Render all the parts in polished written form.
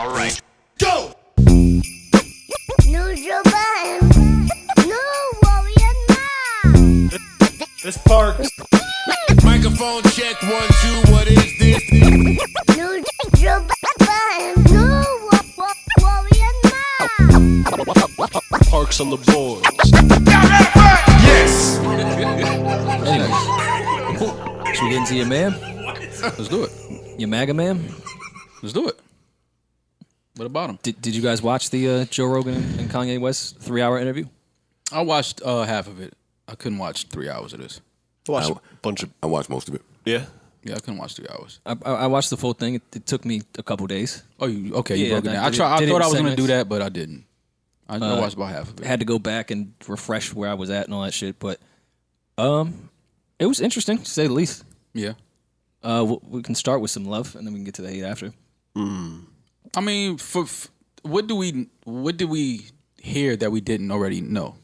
All right. Go! Neutral button. No warrior now. This Parks. Microphone check 1, 2. What is this? Neutral button. No warrior now. Parks on the boards. Yes. Anyways, should we get into your man? Let's do it. Your MAGA man? Let's do it. What about him? Did you guys watch the Joe Rogan and Kanye West 3-hour interview? I watched half of it. I couldn't watch 3 hours of this. I watched a bunch of. I watched most of it. Yeah. Yeah, I couldn't watch 3 hours. I watched the full thing. It took me a couple days. Oh, you okay? You Yeah, broke it I down. I did it- tried. I did it thought in I was going to do segments. that, but I didn't. I watched about half of it. Had to go back and refresh where I was at and all that shit. But it was interesting, to say the least. Yeah. We can start with some love, and then we can get to the hate after. I mean, what did we hear that we didn't already know,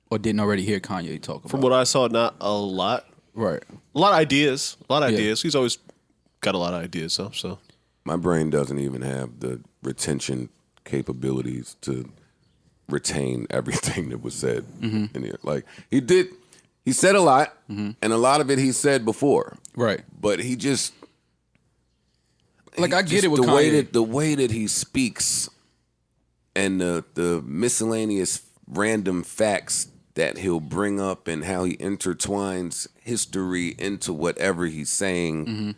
or didn't already hear Kanye talk about? From what I saw, not a lot. Right. A lot of ideas. He's always got a lot of ideas, though. So My brain doesn't even have the retention capabilities to retain everything that was said in here. Like he said a lot, and a lot of it he said before. Right. But he just Like, I get just it with the Kanye. way that he speaks and the miscellaneous random facts that he'll bring up and how he intertwines history into whatever he's saying.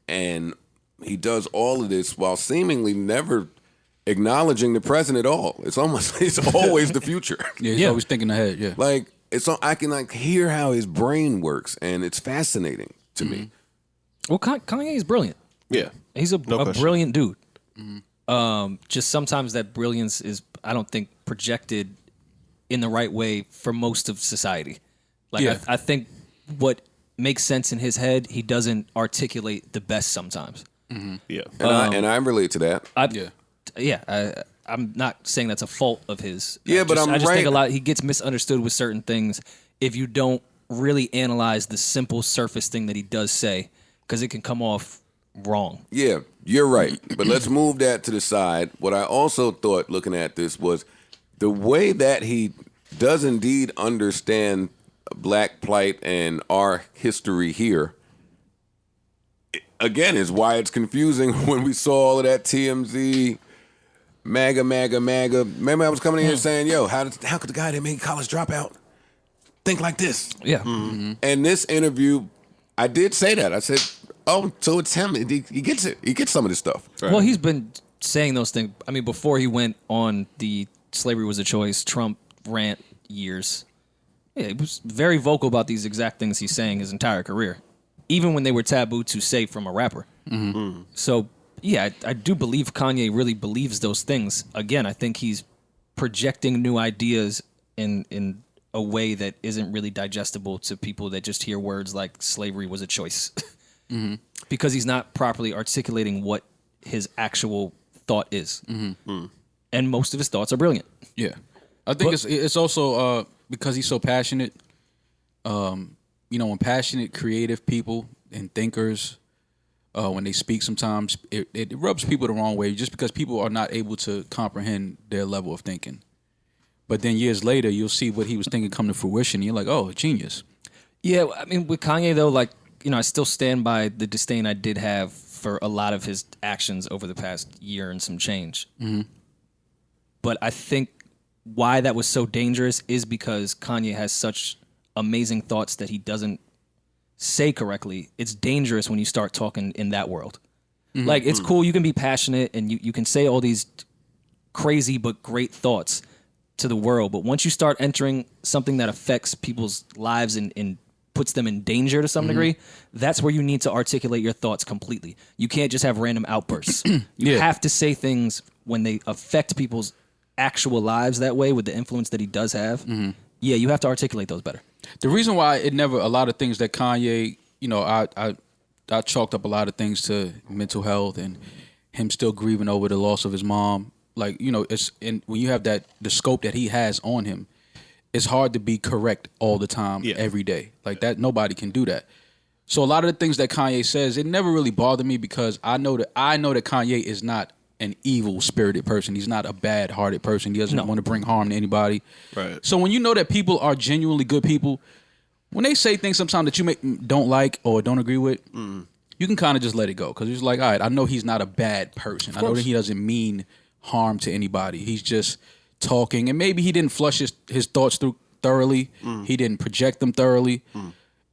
And he does all of this while seemingly never acknowledging the present at all. It's almost he's always the future. Yeah, he's always thinking ahead. Yeah. Like I can like hear how his brain works, and it's fascinating to me. Well, Kanye is brilliant. yeah, He's a question. brilliant dude. Just sometimes that brilliance is, I don't think, projected in the right way for most of society. Like, Yeah. I think what makes sense in his head, he doesn't articulate the best sometimes. yeah. And I relate to that. I'm not saying that's a fault of his. Yeah, but I just right. think a lot, he gets misunderstood with certain things if you don't really analyze the simple surface thing that he does say, because it can come off wrong. Yeah, you're right. But let's move that to the side. What I also thought looking at this was the way that he does indeed understand black plight and our history here, again, is why it's confusing when we saw all of that TMZ, MAGA. Remember I was coming in here saying, yo, how could the guy that made College Dropout think like this? Yeah. And this interview, I did say that. I said, oh, so it's him. He gets it. He gets some of this stuff. Well, he's been saying those things. I mean, before he went on the slavery was a choice Trump rant years, yeah, he was very vocal about these exact things he's saying his entire career, even when they were taboo to say from a rapper. So, yeah, I do believe Kanye really believes those things. Again, I think he's projecting new ideas in a way that isn't really digestible to people that just hear words like slavery was a choice. Because he's not properly articulating what his actual thought is. And most of his thoughts are brilliant. Yeah, I think it's also because he's so passionate. When passionate, creative people and thinkers, when they speak, sometimes it rubs people the wrong way, just because people are not able to comprehend their level of thinking. But then years later, you'll see what he was thinking come to fruition. And you're like, oh, genius. Yeah, I mean, with Kanye, though, like, I still stand by the disdain I did have for a lot of his actions over the past year and some change. But I think why that was so dangerous is because Kanye has such amazing thoughts that he doesn't say correctly. It's dangerous when you start talking in that world. Like, it's cool, you can be passionate and you can say all these crazy but great thoughts to the world, but once you start entering something that affects people's lives and puts them in danger to some degree, that's where you need to articulate your thoughts completely. You can't just have random outbursts. You have to say things when they affect people's actual lives that way, with the influence that he does have. Yeah, you have to articulate those better. The reason why a lot of things that Kanye, I chalked up a lot of things to mental health and him still grieving over the loss of his mom. Like, it's when you have the scope that he has on him, it's hard to be correct all the time, every day. Like that, nobody can do that. So a lot of the things that Kanye says, it never really bothered me because I know that Kanye is not an evil spirited person. He's not a bad hearted person. He doesn't want to bring harm to anybody. Right. So when you know that people are genuinely good people, when they say things sometimes that you don't like or don't agree with, you can kind of just let it go because it's like, all right, I know he's not a bad person. I know that he doesn't mean harm to anybody. He's just talking, and maybe he didn't flush his thoughts through thoroughly. He didn't project them thoroughly.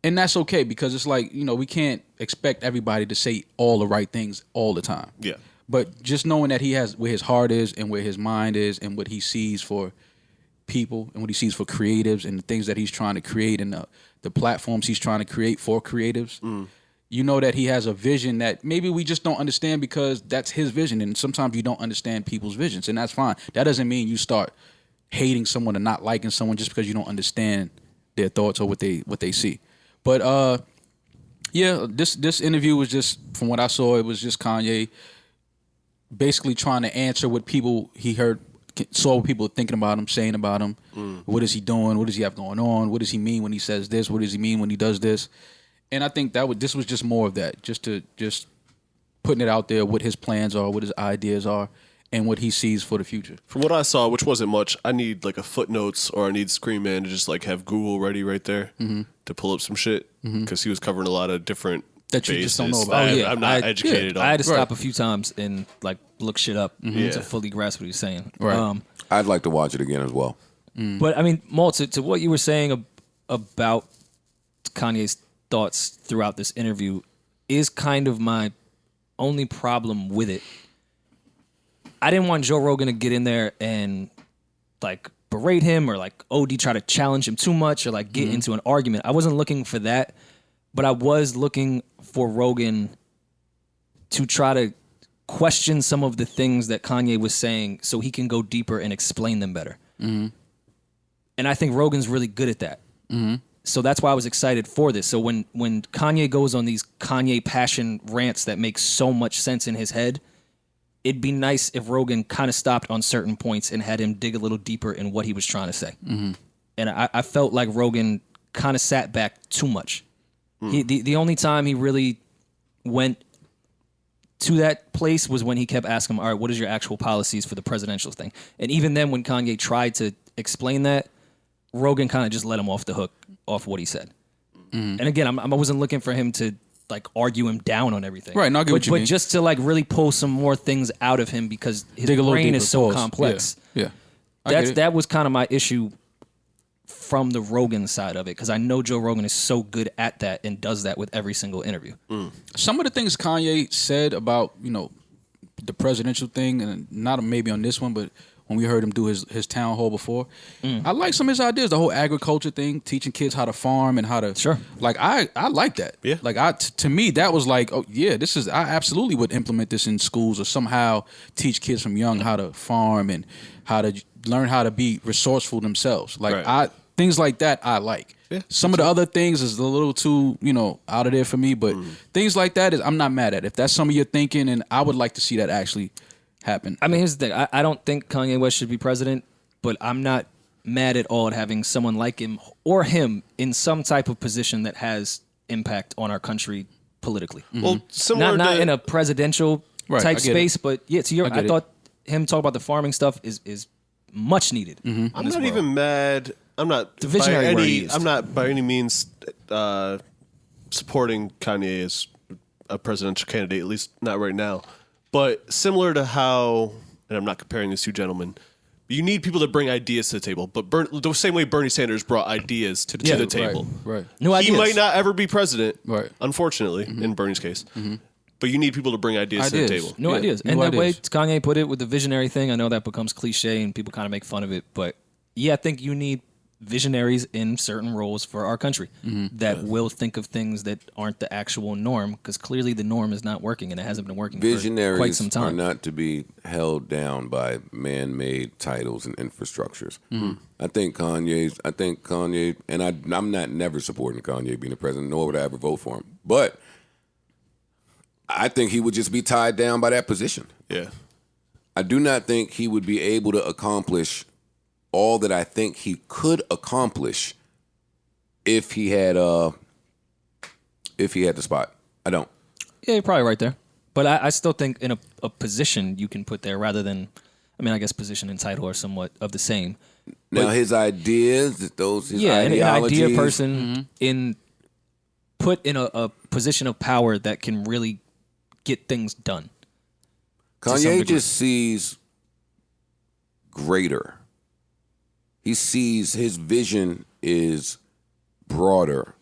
And that's okay because it's like, we can't expect everybody to say all the right things all the time. Yeah. But just knowing that he has where his heart is and where his mind is and what he sees for people and what he sees for creatives and the things that he's trying to create and the platforms he's trying to create for creatives, you know that he has a vision that maybe we just don't understand because that's his vision. And sometimes you don't understand people's visions, and that's fine. That doesn't mean you start hating someone or not liking someone just because you don't understand their thoughts or what they see. But this interview was just, from what I saw, it was just Kanye basically trying to answer what he saw what people thinking about him, saying about him. What is he doing? What does he have going on? What does he mean when he says this? What does he mean when he does this? And I think this was just more of that, just putting it out there, what his plans are, what his ideas are, and what he sees for the future. From what I saw, which wasn't much, I need like a footnotes or I need Screen Man to just like have Google ready right there to pull up some shit because he was covering a lot of different that you bases. just don't know about. I'm not educated on. I had to stop a few times and like look shit up to fully grasp what he's saying. Right. I'd like to watch it again as well. But I mean, Mal, to what you were saying about Kanye's thoughts throughout this interview is kind of my only problem with it. I didn't want Joe Rogan to get in there and like berate him or like OD try to challenge him too much or like get into an argument. I wasn't looking for that, but I was looking for Rogan to try to question some of the things that Kanye was saying so he can go deeper and explain them better. And I think Rogan's really good at that. So that's why I was excited for this. So when Kanye goes on these Kanye passion rants that make so much sense in his head, it'd be nice if Rogan kind of stopped on certain points and had him dig a little deeper in what he was trying to say. And I felt like Rogan kind of sat back too much. The only time he really went to that place was when he kept asking him, all right, what is your actual policies for the presidential thing? And even then, when Kanye tried to explain that, Rogan kind of just let him off the hook off what he said. And again, I wasn't looking for him to like argue him down on everything. Right, not get what you mean. But just to like really pull some more things out of him because his brain is so complex. Yeah. That was kind of my issue from the Rogan side of it because I know Joe Rogan is so good at that and does that with every single interview. Some of the things Kanye said about, the presidential thing, and not maybe on this one, but when we heard him do his town hall before, I like some of his ideas. The whole agriculture thing, teaching kids how to farm and how to like I like that. Yeah. Like to me that was like, oh yeah, I absolutely would implement this in schools or somehow teach kids from young how to farm and how to learn how to be resourceful themselves. Like things like that I like. Yeah, some of the other things is a little too, out of there for me, but things like that I'm not mad at. If that's some of your thinking, and I would like to see that actually happen. I mean, here's the thing. I don't think Kanye West should be president, but I'm not mad at all at having someone like him or him in some type of position that has impact on our country politically. Well, similar not to, in a presidential type space, but yeah, I thought him talk about the farming stuff is much needed. I'm not even mad. I'm not the visionary word he used. I'm not by any means supporting Kanye as a presidential candidate, at least not right now. But similar to how, and I'm not comparing these two gentlemen, you need people to bring ideas to the table. But the same way Bernie Sanders brought ideas to the table. Right. New ideas. He might not ever be president, right? Unfortunately, in Bernie's case. But you need people to bring ideas to the table. New ideas. And that way, Kanye put it with the visionary thing. I know that becomes cliche and people kind of make fun of it. But yeah, I think you need visionaries in certain roles for our country that will think of things that aren't the actual norm, because clearly the norm is not working and it hasn't been working for quite some time. Visionaries are not to be held down by man-made titles and infrastructures. I think Kanye, and I'm not never supporting Kanye being the president, nor would I ever vote for him. But I think he would just be tied down by that position. Yeah. I do not think he would be able to accomplish all that I think he could accomplish if he had the spot. I don't. Yeah, you're probably right there. But I still think in a position you can put there rather than, I mean, I guess position and title are somewhat of the same. Now his ideas, his An ideologies. idea person put in a position of power that can really get things done. Kanye just sees greater. He sees his vision is broader,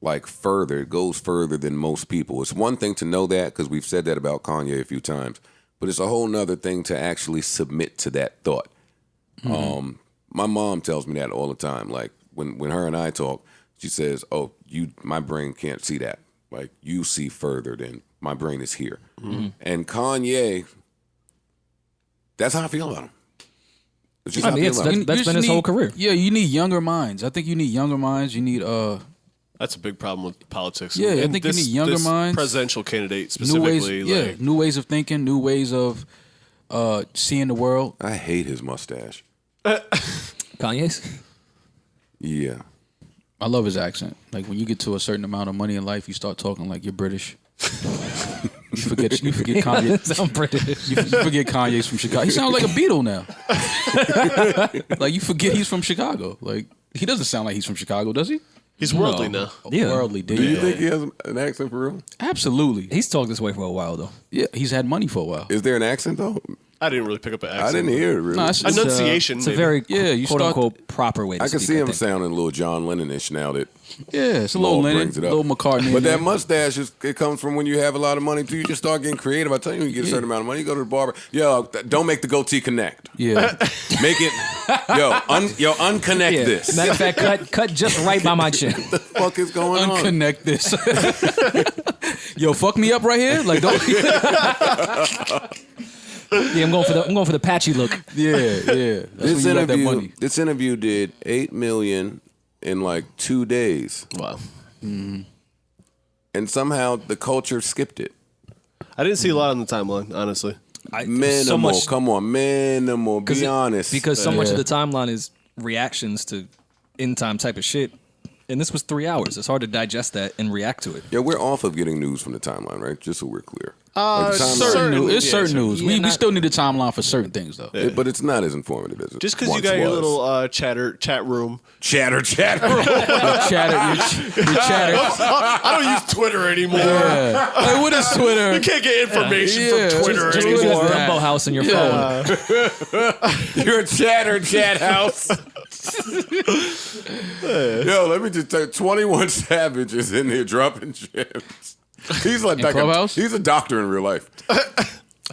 like further. It goes further than most people. It's one thing to know that because we've said that about Kanye a few times, but it's a whole nother thing to actually submit to that thought. My mom tells me that all the time. Like when her and I talk, she says, "Oh, my brain can't see that. Like you see further than my brain is here." And Kanye, that's how I feel about him. It's just how I feel about him. That's been his whole career. Yeah, you need younger minds. I think you need younger minds. You need That's a big problem with politics. Yeah, I And think you need younger this minds. Presidential candidate new specifically. ways. New ways of thinking. New ways of seeing the world. I hate his mustache. Kanye's? Yeah. I love his accent. Like when you get to a certain amount of money in life, you start talking like you're British. You forget Kanye. I'm British. You forget Kanye's from Chicago. He sounds like a Beatle now. Like you forget he's from Chicago. Like he doesn't sound like he's from Chicago, does he? He's worldly now. Yeah. Worldly, dude. Do you think he has an accent for real? Absolutely. He's talked this way for a while, though. Yeah, he's had money for a while. Is there an accent though? I didn't really pick up an accent. I didn't hear it really. No, it's Enunciation. It's a maybe. very you quote start- unquote proper way to I can speak, see him think. sounding a little John Lennon-ish now that Yeah, it's a little Maul Lennon, brings it up. little McCartney. But that mustache, it comes from when you have a lot of money too. You just start getting creative. I tell you, when you get a certain amount of money, you go to the barber. Yo, don't make the goatee connect. Yeah. Make it, unconnect this. Matter of fact, cut just right by my chin. What the fuck is going on? Unconnect this. Yo, fuck me up right here. Like don't. Yeah, I'm going for the patchy look. Yeah. That's when you got that money. This interview did 8 million in like 2 days, Wow. and somehow the culture skipped it. I didn't see a lot on the timeline, honestly. Minimal, so much, come on, minimal. Be honest, because so much of the timeline is reactions to in time type of shit. And this was 3 hours. It's hard to digest that and react to it. Yeah, we're off of getting news from the timeline, right? Just so we're clear. Like the timeline- Certain news. It's yeah, certain certain- news. yeah, We not- still need a timeline for certain things, though. But it's not as informative as it Just because you once got your was. little chat room. chatter. Your chatter. I don't use Twitter anymore. Like, what is Twitter? You can't get information Yeah, from Twitter just Use anymore. this Dumbo house in your phone. You're a chat house. Yo, let me just tell you, 21 Savage is in there dropping gems. He's like Clubhouse? he's a doctor in real life.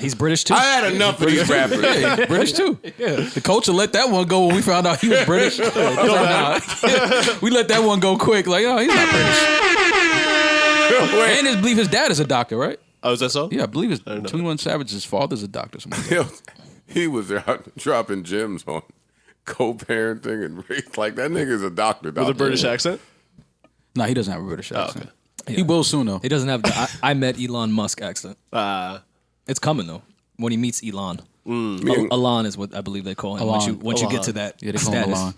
He's British too. I had enough of these rappers. Yeah, he's British too. The culture let that one go when we found out he was British. Like, nah. We let that one go quick. Like, oh, he's not British. And I believe his dad is a doctor, right? Oh, is that so? Yeah, I believe his know 21 Savage's father's a doctor. Something like that. Yo, he was out dropping gems on co-parenting and race. Like that nigga's a doctor. With a British accent? No, he doesn't have a British accent. okay. He will soon though. He doesn't have the I met Elon Musk accent. It's coming though. When he meets Elon. Elon is what I believe they call him. Elon. Once you get to that Yeah, they call him status. Elon.